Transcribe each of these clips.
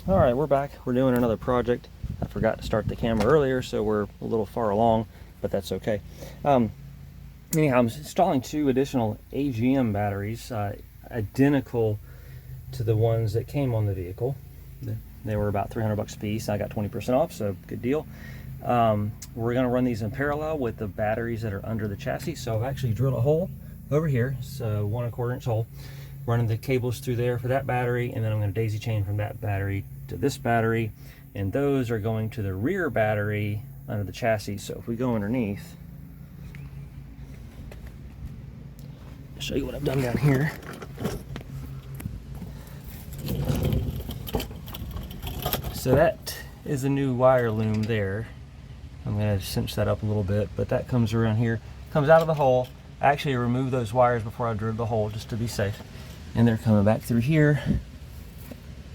All right, we're back. We're doing another project. I forgot to start the camera earlier, so we're a little far along, but that's okay. Anyhow, I'm installing 2 additional AGM batteries, identical to the ones that came on the vehicle. They were about $300 a piece. I got 20% off, so good deal. We're going to run these in parallel with the batteries that are under the chassis. So I've actually drilled a hole over here. It's a 1¼ inch hole. Running the cables through there for that battery, and then I'm going to daisy chain from that battery to this battery, and those are going to the rear battery under the chassis. So if we go underneath, I'll show you what I've done down here. So that is a new wire loom there. I'm going to cinch that up a little bit, but that comes around here, comes out of the hole. I actually removed those wires before I drilled the hole just to be safe. And they're coming back through here.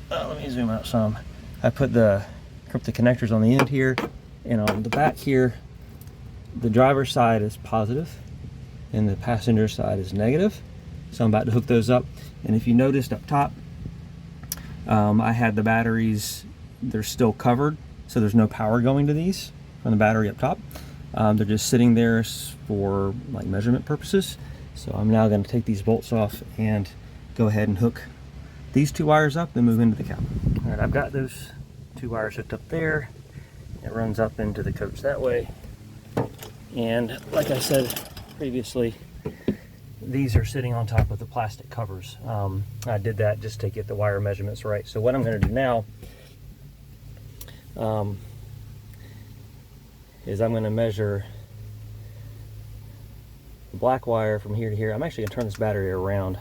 Let me zoom out some. I put the connectors on the end here, and on the back here, the driver's side is positive and the passenger side is negative. So I'm about to hook those up. And if you noticed up top, I had the batteries, they're still covered, so there's no power going to these from the battery up top. They're just sitting there for like measurement purposes. So I'm now going to take these bolts off and go ahead and hook these 2 wires up and move into the cab. All right, I've got those 2 wires hooked up there. It runs up into the coach that way. And like I said previously, these are sitting on top of the plastic covers. I did that just to get the wire measurements right. So what I'm going to do now is I'm going to measure the black wire from here to here. I'm actually going to turn this battery around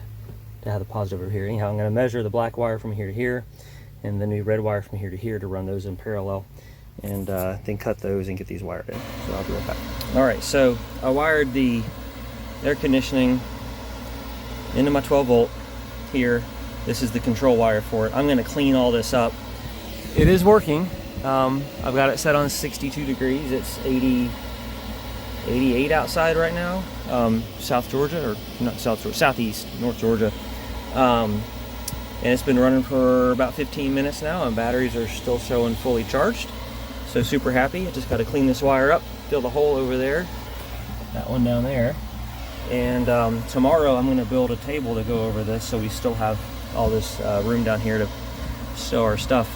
to have the positive over here. Anyhow, I'm going to measure the black wire from here to here and the new red wire from here to here to run those in parallel, and then cut those and get these wired in. So I'll be right back. All right, so I wired the air conditioning into my 12 volt here. This is the control wire for it. I'm going to clean all this up. It is working. I've got it set on 62 degrees. It's 88 outside right now. South Georgia, or not South Georgia, Southeast, North Georgia. And it's been running for about 15 minutes now, and batteries are still showing fully charged. So super happy. I just got to clean this wire up, fill the hole over there, that one down there. And tomorrow I'm going to build a table to go over this, so we still have all this room down here to store our stuff.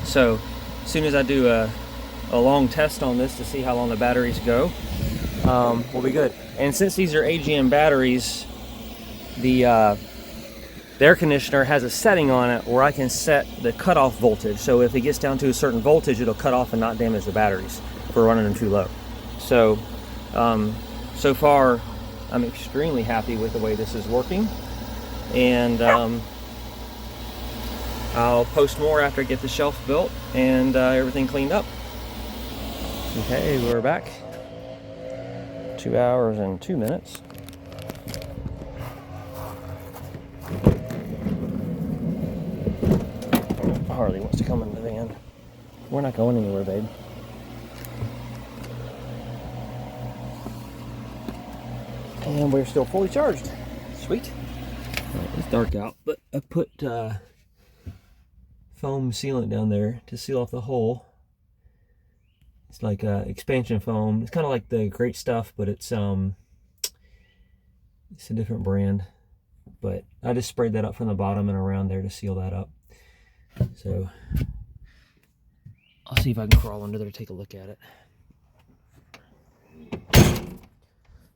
So as soon as I do a long test on this to see how long the batteries go, we'll be good. And since these are AGM batteries, the air conditioner has a setting on it where I can set the cutoff voltage. So if it gets down to a certain voltage, it'll cut off and not damage the batteries for running them too low. So so far I'm extremely happy with the way this is working, and I'll post more after I get the shelf built and everything cleaned up. Okay, we're back. 2 hours and 2 minutes. Harley wants to come in the van. We're not going anywhere, babe. And we're still fully charged. Sweet. Right, it's dark out, but I put foam sealant down there to seal off the hole. It's like expansion foam. It's kind of like the Great Stuff, but it's a different brand. But I just sprayed that up from the bottom and around there to seal that up. So I'll see if I can crawl under there to take a look at it.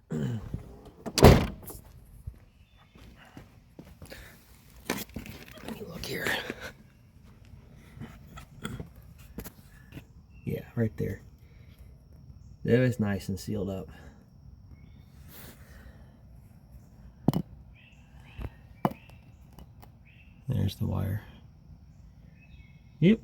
Let me look here. Yeah, right there. That is nice and sealed up. There's the wire. Yep.